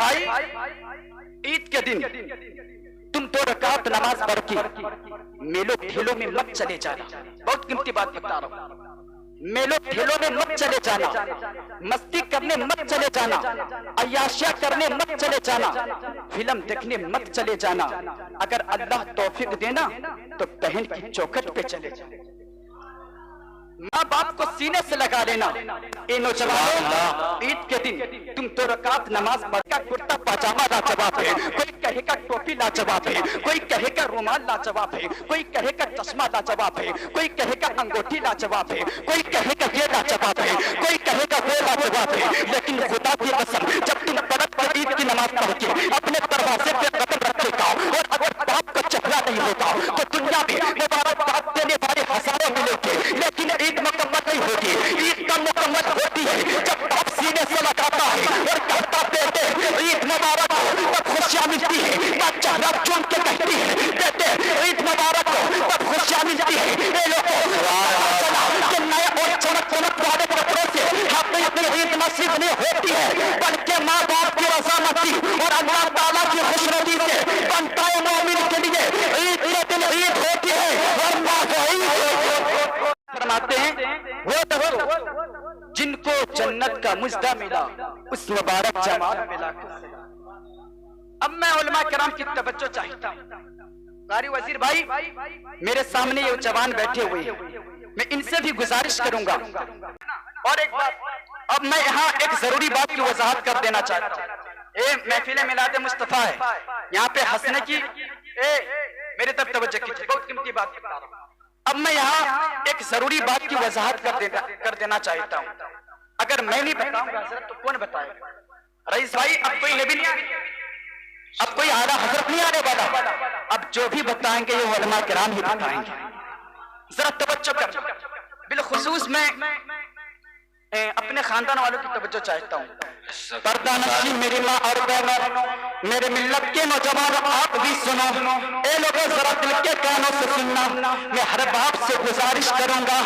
भाई ईद के दिन तुम 2 रकात नमाज पढ़ के मेलों ठेलों में मत चले जाना। बहुत कीमती बात बता रहा हूं। मेलों ठेलों में मत चले जाना, मस्ती करने मत चले जाना, अय्याशिया करने मत चले जाना, फिल्म देखने मत चले जाना। अगर अल्लाह तौफीक देना तो बहन की चौखट पे चले जाना। माँ बाप को सीने से लगा लेना। ए नौजवानों, ईद के दिन तुम 2 रकात नमाज पढ़कर कुर्ता पाजामा लाजवाब है, कोई कहेगा टोपी लाजवाब है, कोई कहेगा रुमाल लाजवाब है, कोई कहेगा चश्मा लाजवाब है, कोई कहेगा अंगूठी लाजवाब है, कोई कहेगा ये लाजवाब है, कोई कहेगा वो लाजवाब है। लेकिन खुदा की कसम, जब तुम पलट कर ईद की नमाज पढ़ के अपने दरवाजे पे कदम रखेगा और अगर बाप का चेहरा नहीं होगा तो दुनिया में मुबारकबाद देने वाले हजारों मिलेंगे, लेकिन ईद मुकम्मल नहीं होगी। ईद का मुकम्मल होती है जब बाप सीने से लगाता है और कहता बेटे ईद मुबारक हो, तब खुशियां मिलती है। बाप चेहरा चूम के कहती है बेटे ईद मुबारक हो, तब खुशियां मिलती है। ये लोगों कि नए और चमक चमक वाले कपड़ों से अपनी अपनी ईद नसीब नहीं होती है, बल्कि माँ बाप की रज़ामंदी और अल्लाह ताला की खुशनुदी से बनता है मोमिन के लिए ईद के दिन ईद होती है। और फरमाते हैं वो देखो जिनको जन्नत का मुजदा मिला उस मुबारक जमात मिला। अब मैं उलमा किराम की तवज्जो चाहता हूँ। कारी वजीर भाई मेरे सामने ये जवान बैठे हुए हैं, मैं इनसे भी गुजारिश करूंगा। और एक बात, अब मैं यहाँ एक जरूरी बात की वजाहत कर देना चाहता हूँ। ए महफिल मिलाद मुस्तफा है, यहाँ पे हंसने की मेरी तरफ तवज्जो कीजिए, बहुत कीमती बात बता रहा हूँ। अब मैं यहाँ एक जरूरी बात की वजाहत कर देना चाहता हूँ। अगर मैं नहीं बताऊंगा हजरत तो कौन बताएगा? रईस भाई अब कोई नबी नहीं आएगा, अब कोई आला हजरत नहीं आने वाला। अब जो भी बताएंगे ये उलमा किराम ही बताएंगे। जरा तवज्जो कर, बिलखुसूस मैं अपने खानदान वालों की तवज्जो चाहता हूँ। पर्दा नशीं मेरी माँ और बहनों, मेरे मिल्लत के नौजवान आप भी सुनो। ए लोगों जरा दिल के कानों से सुनना, मैं हर बाप से गुजारिश करूंगा।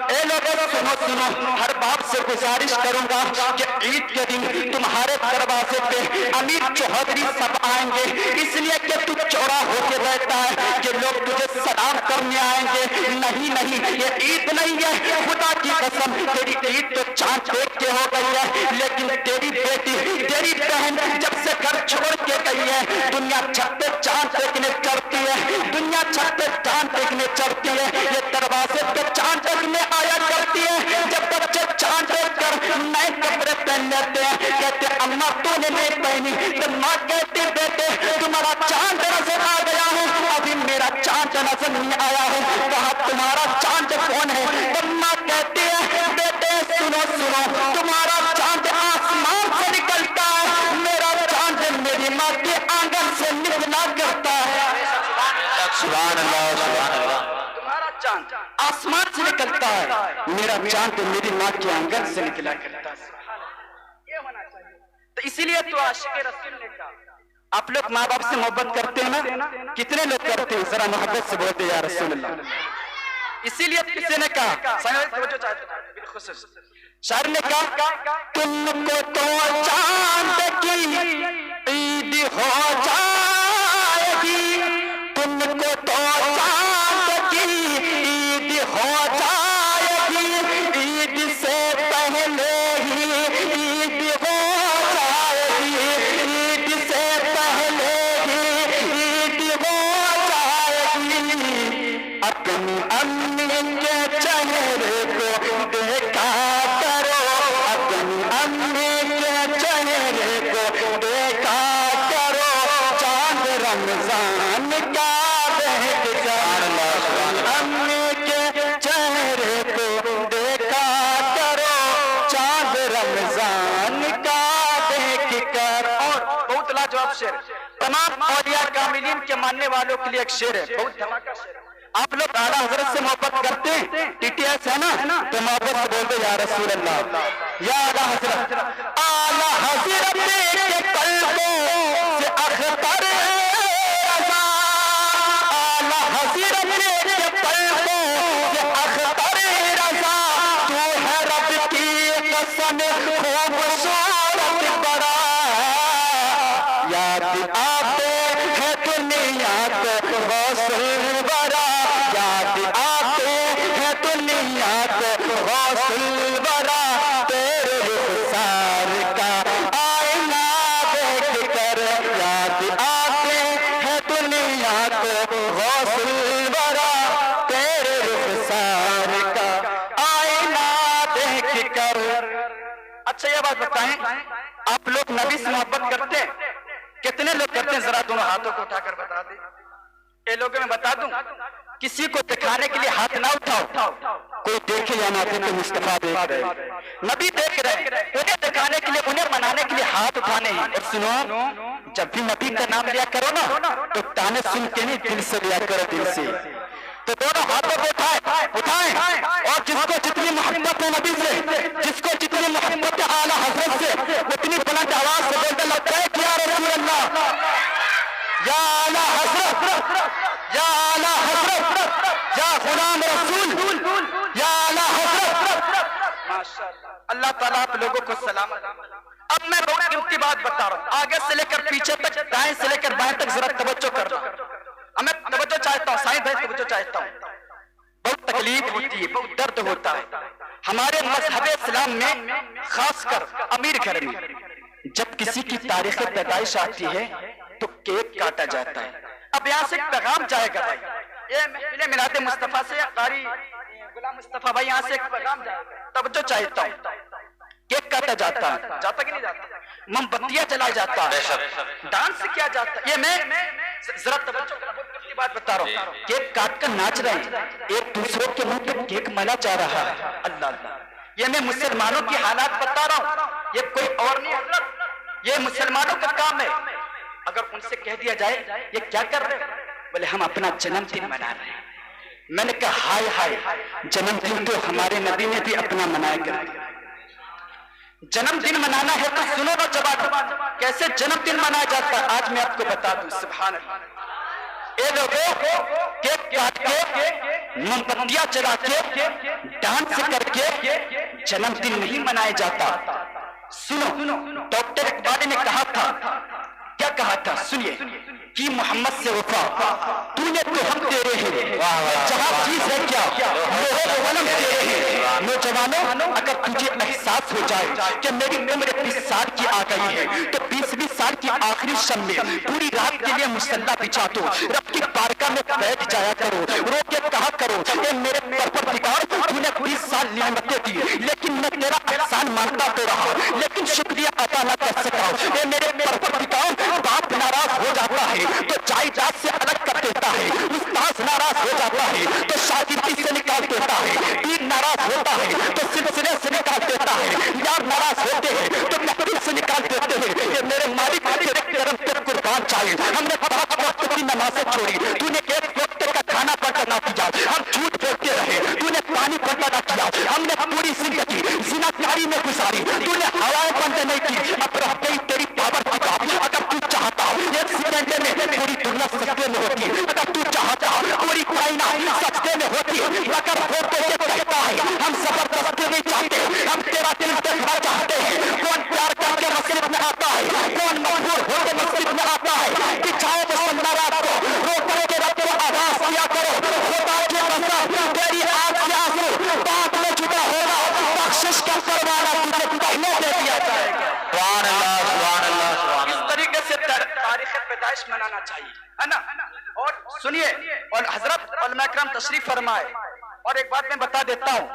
ए लोगों सुनो सुनो, हर बाप से गुजारिश करूंगा कि ईद के दिन तुम्हारे दरवाजे पे अमीर चौधरी सब आएंगे, इसलिए कि तू चौड़ा होके रहता है कि लोग तुझे सलाम करने आएंगे। नहीं नहीं, ये ईद नहीं है, खुदा की कसम तेरी ईद तो चांद देख के हो गई है। लेकिन तेरी बेटी तेरी बहन जब से घर छोड़ के गई है, दुनिया छत पे चांद देखने चढ़ती है, दुनिया छत पे चांद देखने चढ़ती है, ये दरवाजे पे चांद देखने आया करती है। जब बच्चे चांद देख कर नए कपड़े पहन लेते हैं, कहते अम्मा तूने नहीं पहनी, तो माँ कहती बेटे तुम्हारा चांद नजर आ गया हूँ, अभी मेरा चांद नजर नहीं आया है, कहा तुम्हारा चांद कौन है? तो माँ कहती है बेटे सुनो सुनो, तुम्हारा चांद आसमान से निकलता है, मेरा चांद मेरी माँ के आंगन से निकला करता है। सुभान अल्लाह सुभान अल्लाह। तुम्हारा चांद आसमान से निकलता है, मेरा चांद मेरी माँ के आंगन से निकला करता है। ये होना चाहिए। तो इसीलिए तो आशिक़ रसूल ने कहा, आप लोग माँ बाप से मोहब्बत करते हैं ना? कितने लोग करते हैं? जरा मोहब्बत से बोलते या रसूल अल्लाह। इसीलिए किसी ने कहा, शायर ने कहा तुमको तो चांद की ईद हो जाएगी, तुमको तो चांद की ईद हो जाएगी, ईद से पहले ही ईद हो जाएगी, ईद से पहले ही ईद हो जाएगी। अपनी अम्मी के चेहरे को देखा करो, अपनी अम्मी के चेहरे को देखा करो, चांद रमजान का देख कर, अम्मी के चेहरे को देखा करो, चांद रमजान का देख कर। और बहुत लाजवाब शेर, तमाम औलिया कामिलीन के मानने वालों के लिए एक शेर है, बहुत धमाका शेर। आप लोग आला हजरत से मोहब्बत करते हैं, टीटीएस है ना, तो मोहब्बत से बोलते या रसूल अल्लाह, या आला हजरत। आला हजरत के कल्बों से अख्तर रज़ा, आला हजरत के कल्बों से अख्तर रज़ा, तू है रब की कसम खूबसूरत बड़ा, गौसुल वरा तेरे रुखसार का आईना देख कर याद आते हैं दुनिया को गौसुल वरा तेरे रुखसार का आईना देख कर। अच्छा ये बात बताएं, आप लोग नबी से मोहब्बत करते हैं? कितने लोग करते हैं? जरा दोनों हाथों को उठाकर बता दें। ये लोगों में बता दूं, किसी को दिखाने के लिए हाथ ना उठाओ, कोई देखे या ना देखे मुस्तफा देख रहे, नबी देख रहे, उन्हें दिखाने के लिए, उन्हें मनाने के लिए हाथ उठाने हैं। और सुनो, जब भी नबी का नाम लिया करो ना तो ताने सुन के नहीं, दिल से लिया करो, दिल से। तो दोनों हाथों को उठाएं और जिसको जितनी मोहब्बत है नबी से, जिसको जितनी मोहब्बत है आला हजरत से, उतनी बुलंद आवाज से बोलते लब्बैक या रसूल अल्लाह, या आला हजरत, या आला हजरत, या गुलाम रसूल, या आला हजरत। माशाअल्लाह, अल्लाह ताला आप लोगों को सलामत। अब मैं बहुत कीमती बात बता रहा हूँ, आगे से लेकर पीछे तक, दाएं से लेकर बाएं तक जरा तवज्जो करना। मैं तवज्जो चाहता हूँ, साईं भाई तवज्जो चाहता हूँ। बहुत तकलीफ होती है, बहुत दर्द होता है हमारे मजहब इस्लाम में, खासकर अमीर घर में जब किसी की तारीख पैदाइश आती है तो केक काटा जाता है। अब यहाँ से एक पैगाम जाएगा भाई, ये मिलाद मुस्तफा से कारी गुलाम मुस्तफा भाई, यहाँ से एक पैगाम जाएगा, तवज्जो चाहता हूँ। केक काटा जाता है, जाता कि नहीं जाता? मोमबत्तियां जलाई जाता है, डांस किया जाता है। ये मैं जरा तवज्जो की बात बता रहा हूँ, केक काट कर नाच रहे हैं, एक दूसरों के मुंह पे केक मला जा रहा है। अल्लाह अल्लाह, ये मैं मुसलमानों की हालात बता रहा हूँ, ये कोई और नहीं है, ये मुसलमानों का काम है। अगर उनसे कह दिया जाए ये क्या कर रहे हैं, बोले हम अपना जन्मदिन मना रहे हैं। मैंने कहा हाय हाय, जन्मदिन तो हमारे नबी ने भी अपना मनाया कर। जन्मदिन मनाना है तो सुनो ना जवाब, कैसे जन्मदिन मनाया जाता है आज मैं आपको बता दूं। सुभान अल्लाह, ये लोगों केक काट के, मोमबत्तियां जला के, डांस करके जन्मदिन नहीं मनाया जाता। सुनो, डॉक्टर इकबाल ने कहा था, क्या कहा था सुनिए, कि मोहम्मद से वफा तूने तो हम तेरे हैं, जहां चीज है क्या वलम तेरे हैं। नौजवानों, अगर तुझे एहसास हो जाए कि मेरी उम्र 20 साल की आ गई है तो 20 साल की आखिरी शब में पूरी रात के लिए मुसल्ला बिछा दो, रब की बारगाह में बैठ जाया करो, रो के कहा करो, ए मेरे परवरदिगार तूने 20 साल नियामतें दी, लेकिन मैं तेरा एहसान मांगता तो रहा, लेकिन शुक्रिया अदा न कर सका। ए मेरे परवरदिगार, बाप नाराज हो जाता है तो जायदाद से अलग कर देता है, उस्ताद नाराज हो जाता है तो शागिर्दी से निकाल देता है, पीर नाराज होता है तो सिलसिले से निकाल देता है, यार नाराज होते हैं तो महफिल से निकाल देते हैं। ये मेरे मालिक तेरे करम पे कुर्बान चाहिए। हमने 5 वक्त की नमाजें छोड़ी, तूने 1 वक्त का खाना पका ना किया, हम झूठ बोलते रहे, तूने पानी पका ना किया, हमने पूरी जिंदगी जिनाकारी में गुजारी, तूने हवाएं बंद नहीं की। अब रह गई तेरी पावर की बात, अगर तू चाहता एक सेकंड में पूरी दुनिया सजदे में होती, अगर तू चाहता पूरी कायनात सजदे में होती, अगर हो तो ये कहता है हम जबरदस्ती नहीं चाहते, हम तेरा दिल देखना चाहते हैं। कौन प्यार करके मस्जिद में आता है, कौन मजबूर होकर मस्जिद में आता है, कि चाहे मुसल्ला रात को रो करके रब को आवाज दिया करो, खुदा की कसम तेरी आंख से आंसू बात में जुदा होगा, बख्शिश का परवाना तुझे पहले दे दिया जाएगा। सुभान अल्लाह, सुभान अल्लाह, सुभान अल्लाह। इस तरीके से तारीख पैदाइश मनाना चाहिए, है ना। और सुनिए, और हजरत उलमा इकराम तशरीफ फरमाए, और एक बात मैं बता देता हूँ,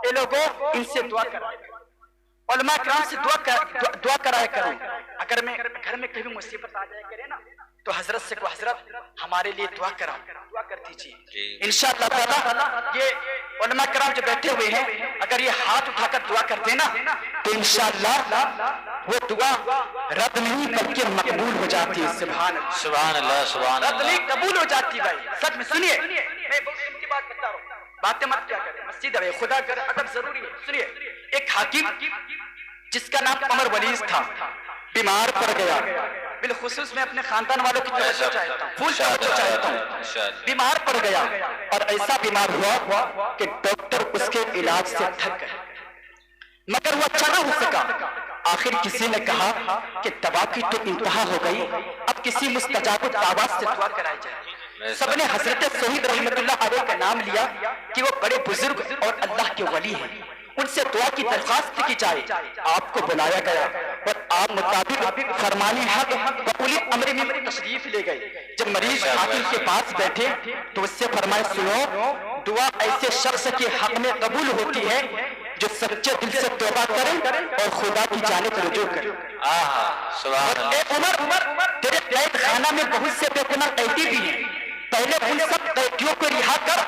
ये लोगों इनसे दुआ कराए, उलमा इकराम से दुआ कराया करो। अगर मैं घर में कभी मुसीबत आ जाए करे ना तो हजरत से को, हजरत हमारे लिए दुआ करा, दुआ कर दीजिए इंशाअल्लाह ताला। ये उलमा इकराम जो बैठे हुए हैं, अगर ये हाथ उठाकर दुआ करते ना तो इंशाअल्लाह वो दुआ रद्द नहीं बल्कि मकबूल हो जाती है। सुभान अल्लाह, सुभान अल्लाह, रद्द नहीं कबूल हो जाती भाई, सच में। सुनिए, मैं बहुत कीमती बात बता रहा हूँ, बातें मत क्या करें, मस्जिद है, खुदा कर अदब जरूरी है। सुनिए, एक हाकिम जिसका नाम कमर वलीज था, बीमार पड़ गया। बिलखुसूस मैं अपने खानदान वालों की तवज्जो चाहता हूँ, फुल तवज्जो चाहता हूँ। बीमार पड़ गया और ऐसा बीमार हुआ कि डॉक्टर उसके इलाज से थक गए, मगर वो अच्छा ना हो सका। आखिर किसी ने कहा कि दवा की तो इंतहा हो गई, अब किसी मुस्तजाब दावत से दुआ कराई जाए। सबने हजरत सोहिद रहमतुल्लाह अलैह का नाम लिया कि वो बड़े बुजुर्ग और अल्लाह के वली हैं। ان سے دعا کی درخواست کی جائے. آپ کو بلایا گیا اور آپ مطابق فرمان حق و اولی امر میں تشریف لے گئے. جب مریض حاکم کے پاس بیٹھے تو اس سے فرمائے سنو، دعا ایسے شخص کے حق میں قبول ہوتی ہے جو سچے دل سے توبہ کرے اور خدا کی جانب رجوع کرے. اے عمر، تیرے قید خانہ میں بہت سے بے گناہ قیدی بھی ہیں. پہلے ان سب قیدیوں کو رہا کر،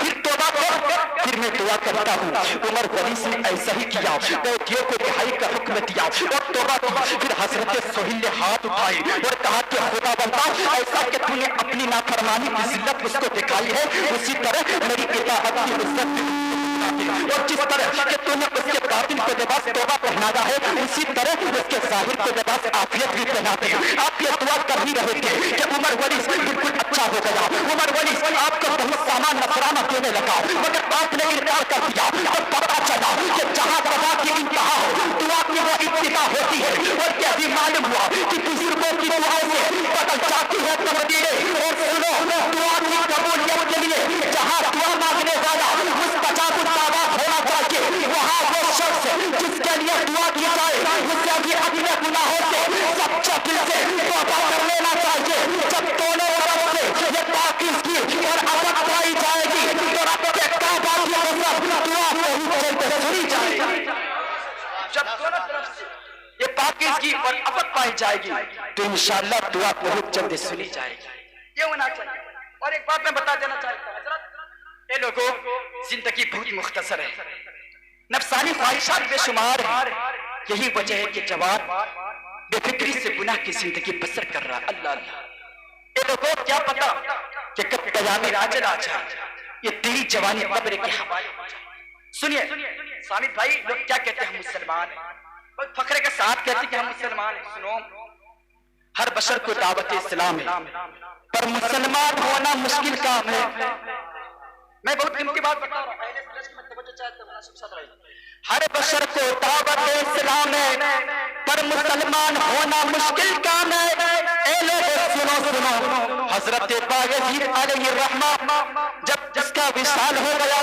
پھر توبہ کر، پھر میں دعا کرتا ہوں. عمر غلیظ نے ایسا ہی کیا، قیدیوں کو رہائی کا حکم دیا اور توبہ کی. پھر حضرت سہیل نے ہاتھ اٹھائے اور کہا کہ خدا بندہ، ایسا کہ تو نے اپنی نافرمانی کی ذلت اس کو دکھائی ہے، اسی طرح میری اطاعت کی عزت اور جس طرح کہ تو نے اس کے باطن کو لباس توبہ پہنایا ہے، اسی طرح اس کے ظاہر کو لباس عافیت بھی پہنا دے. آپ یہ دعا کر ہی رہے تھے کہ عمر غلیظ بالکل اچھا ہو گیا. عمر غلیظ آپ کو بہت سامان نذرانہ دینے لگا، مگر آپ نے انکار کر دیا. اور پتہ چلا کہ جہاں دعا کی انتہا ہو، دعا کی وہ ابتدا ہوتی ہے. اور یہ بھی معلوم ہوا کہ بزرگوں کی دعائیں سے بدل جاتی ہے تقدیریں. اور سنو، دعا کی قبولیت کے لیے جہاں دعا مانگنے والا مستجاب الدعوات ہونا چاہیے، وہاں وہ شخص جس کے لیے دعا کی جائے اسے بھی اپنے گناہوں سے سچے دل سے توبہ کر لینا چاہیے. جب دونوں طرف سے یہ پاکیزگی اور عزت پائی جائے گی تو رب کے کعبہ کی قسم دعا بہت جلد سنی جائے گی. جب دونوں طرف سے یہ پاکیزگی اور عزت پائی جائے گی تو انشاءاللہ دعا بہت جلد سنی جائے گی. یہ ہونا چاہیے. اور ایک بات میں بتا دینا چاہتا ہوں حضرت، اے لوگوں، زندگی بہت مختصر ہے، نفسانی خواہشات بے شمار ہیں. یہی وجہ ہے کہ جوان بے فکری سے گناہ کی زندگی بسر کر رہا. اللہ اللہ، اے لوگوں، کیا پتا کہ کب قیام راجل آ جائے، یہ تیری جوانی قبر کے حوالے ہو جائے. سنیے سامد بھائی، لوگ کیا کہتے ہیں ہم مسلمان ہیں، بہت فخر کے ساتھ کہتے ہیں کہ ہم مسلمان ہیں. سنو، ہر بشر کو دعوت اسلام ہے، پر مسلمان ہونا مشکل کام ہے. میں بہت قیمتی بات بتا رہا ہوں، میں توجہ چاہتا ہوں، مناسب ساتھ رہیے. ہر بشر کو دعوت اسلام ہے، پر مسلمان ہونا مشکل کام ہے. اے لوگوں سنو سنو، حضرت بایزید علیہ الرحمہ جب جس کا وصال ہو گیا،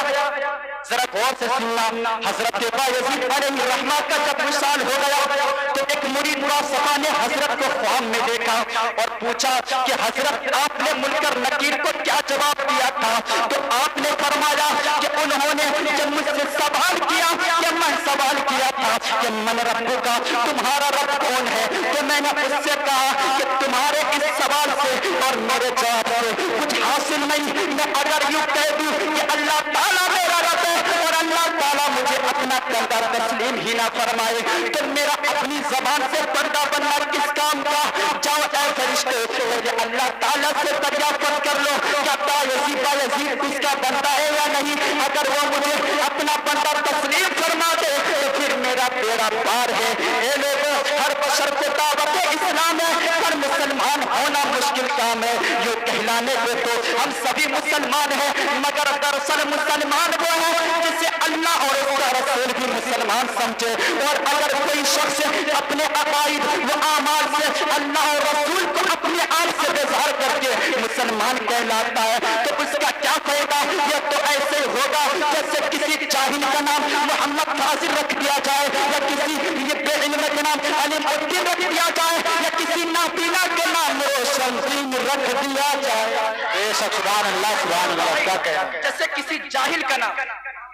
ذرا غور سے سننا، حضرت بایزید علیہ الرحمہ کا جب وصال ہو گیا تو ایک مرید مصطفیٰ نے حضرت کو خواب میں دیکھا اور پوچھا کہ حضرت آپ نے منکر نکیر کو کیا جواب دیا تھا؟ تو آپ نے فرمایا کہ انہوں نے جب مجھ سے سوال کیا کہ میں سوال کیا تھا کہ من رب کا، تمہارا رب کون ہے؟ تو میں نے اس سے کہا کہ تمہارے اس سوال سے اور میرے جواب سے کچھ حاصل نہیں. میں اگر یوں کہہ دوں کہ اللہ تعالیٰ میرا رب ہے اور اللہ تعالیٰ مجھے اپنا پردہ تسلیم ہی نہ فرمائے تو میرا اپنی زبان سے پردہ بننا کس کام کا؟ جاؤ اے فرشتے، مجھے اللہ تعالیٰ سے دریافت کر لو کیا بایزید اس کا بندہ ہے یا نہیں. اگر وہ مجھے اپنا بندہ تسلیم فرما دے تو پھر میرا بیڑا پار ہے. اے لوگوں، ہر بشر کو دعوت اسلام ہے، پر مسلمان ہونا مشکل کام ہے. یہ کہلانے کو تو ہم سبھی مسلمان ہیں، مگر دراصل مسلمان وہ ہے جسے اللہ اور اس کا رسول بھی مسلمان سمجھے. اور اگر کوئی شخص اپنے عقائد و اعمال سے اللہ اور رسول کو اپنے آپ سے بیزار کر کے مسلمان کہلاتا ہے تو اس کا کیا فائدہ؟ یہ تو ایسے ہوگا جیسے کسی جاہل کا نام محمد فاضل رکھ دیا جائے یا کسی یہ بے علم کا نام علیم الدین رکھ دیا جائے یا کسی نابینا کے نام روشن دین رکھ دیا جائے. سبحان اللہ سبحان اللہ. کیا کہا؟ جیسے کسی جاہل کا نام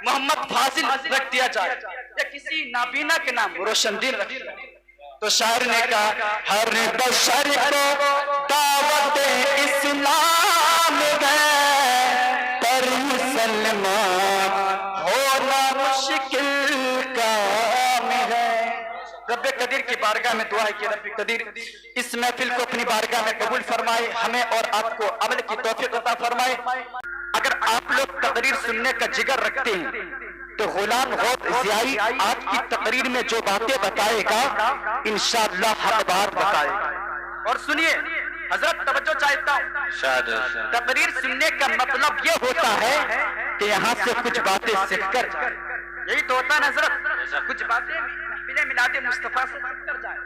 محمد فاضل رکھ دیا جائے یا کسی نابینا کے نام روشن دین رکھ دیا جائے. تو شاعر نے کہا ہر بشر کو دعوت اسلام ہے، پر مسلمان ہونا مشکل کام ہے. رب قدیر کی بارگاہ میں دعا ہے کہ رب قدیر اس محفل کو اپنی بارگاہ میں قبول فرمائے، ہمیں اور آپ کو عمل کی توفیق عطا فرمائے. اگر آپ لوگ تقریر سننے کا جگر رکھتے ہیں تو غلام غوث ضیائی آپ کی تقریر میں جو باتیں بتائے گا انشاءاللہ حق بات بتائے گا. اور سنیے حضرت، توجہ چاہتا ہوں، تقریر سننے کا مطلب یہ ہوتا ہے کہ یہاں سے کچھ باتیں سیکھ کر جائے. یہی تو ہوتا ہے حضرت، کچھ باتیں محفل میلاد مصطفیٰ سے سیکھ کر جائے.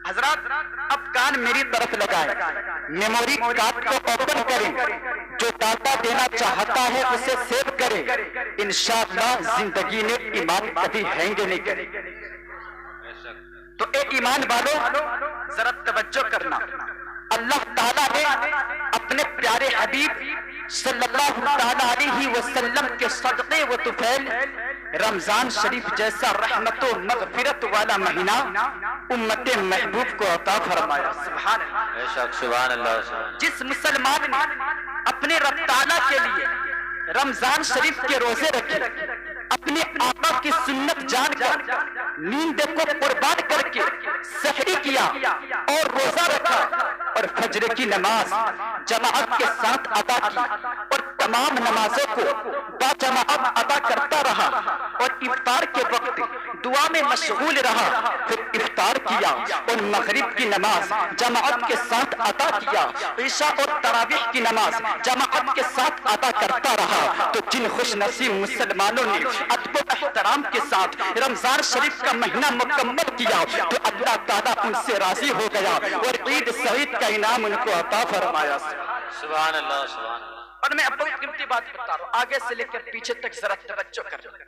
حضرات اب کان میری طرف لگائیں، میموری کارڈ کو اوپن کریں جو داتا دینا چاہتا ہے اسے سیو کرے، انشاءاللہ زندگی میں ایمان کبھی ہینگ نہیں کرے۔ تو اے ایمان والو ذرا توجہ کرنا، اللہ تعالیٰ نے اپنے پیارے حبیب صلی اللہ تعالیٰ علیہ وسلم کے صدقے و طفیل رمضان شریف جیسا رحمت و مغفرت والا مہینہ امت محبوب کو عطا فرمایا۔ سبحان اللہ، بے شک، سبحان اللہ۔ جس مسلمان نے اپنے رب تعالیٰ کے لیے رمضان شریف کے روزے رکھے، اپنے آقا کی سنت جان کر نیند کو قربان کر کے سحری کیا اور روزہ رکھا اور فجر کی نماز جماعت کے ساتھ ادا کی اور تمام نمازوں کو باجماعت ادا کرتا رہا اور افطار کے وقت دعا میں مشغول رہا، پھر افطار کیا اور مغرب کی نماز جماعت کے ساتھ ادا کیا، عشاء اور تراویح کی نماز جماعت کے ساتھ ادا کرتا رہا، تو جن خوش نصیب مسلمانوں نے ادب و احترام کے ساتھ رمضان شریف کا مہینہ مکمل کیا تو اللہ تعالیٰ ان سے راضی ہو گیا اور عید سعید کا انعام ان کو عطا فرمایا۔ سبحان اللہ، سبحان اللہ۔ اور میں اب بہت قیمتی بات بتا رہا ہوں، آگے سے لے کر پیچھے تک ذرا توجہ کریں۔